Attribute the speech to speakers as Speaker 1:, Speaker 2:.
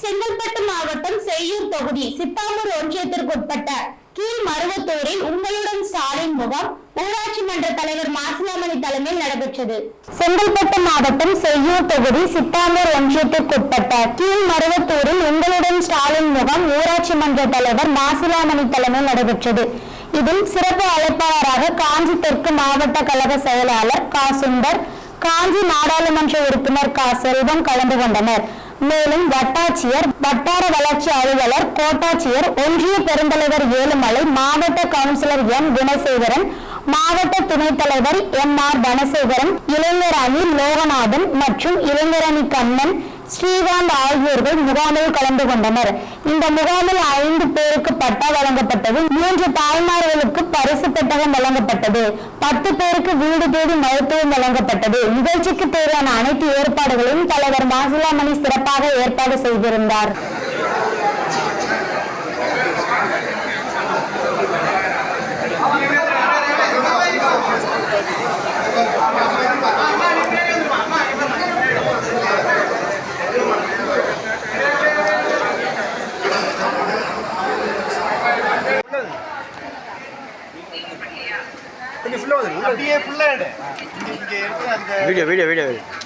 Speaker 1: செங்கல்பட்டு மாவட்டம் செய்யூர் தொகுதி சித்தாமூர் ஒன்றியத்திற்குட்பட்ட கீழ் மருவத்தூரில் உங்களுடன் ஸ்டாலின் முகாம் ஊராட்சி மன்ற தலைவர் மாசிலாமணி தலைமையில் நடைபெற்றது. செங்கல்பட்டு மாவட்டம் செய்யூர் தொகுதி சித்தாமூர் ஒன்றியத்திற்குட்பட்ட கீழ் மருவத்தூரில் உங்களுடன் ஸ்டாலின் முகாம் ஊராட்சி மன்ற தலைவர் மாசிலாமணி தலைமையில் நடைபெற்றது. இதில் சிறப்பு அழைப்பாளராக காஞ்சி தெற்கு மாவட்ட கழக செயலாளர் கா சுந்தர், காஞ்சி நாடாளுமன்ற உறுப்பினர் கா செல்வம் கலந்து கொண்டனர். மேலும் வட்டாட்சியர், வட்டார வளர்ச்சி அலுவலர், கோட்டாட்சியர், ஒன்றிய பெருந்தலைவர் ஏழுமலை, மாவட்ட கவுன்சிலர் எம் குணசேகரன், மாவட்ட துணைத் தலைவர் எம் ஆர் தனசேகரன், இளைஞர் அணி லோகநாதன் மற்றும் இளைஞரணி கண்ணன், ஸ்ரீகாந்த் ஆகியோர்கள் முகாமில் கலந்து கொண்டனர். இந்த முகாமில் 5 பேருக்கு பட்டா வழங்கப்பட்டது, 3 தாய்மார்களுக்கு பரிசு பெட்டகம் வழங்கப்பட்டது, 10 பேருக்கு வீடு தேடி மருத்துவம் வழங்கப்பட்டது. நிகழ்ச்சிக்கு தேவையான அனைத்து ஏற்பாடுகளையும் தலைவர் மாசிலாமணி சிறப்பாக ஏற்பாடு செய்திருந்தார்.
Speaker 2: வீடியோ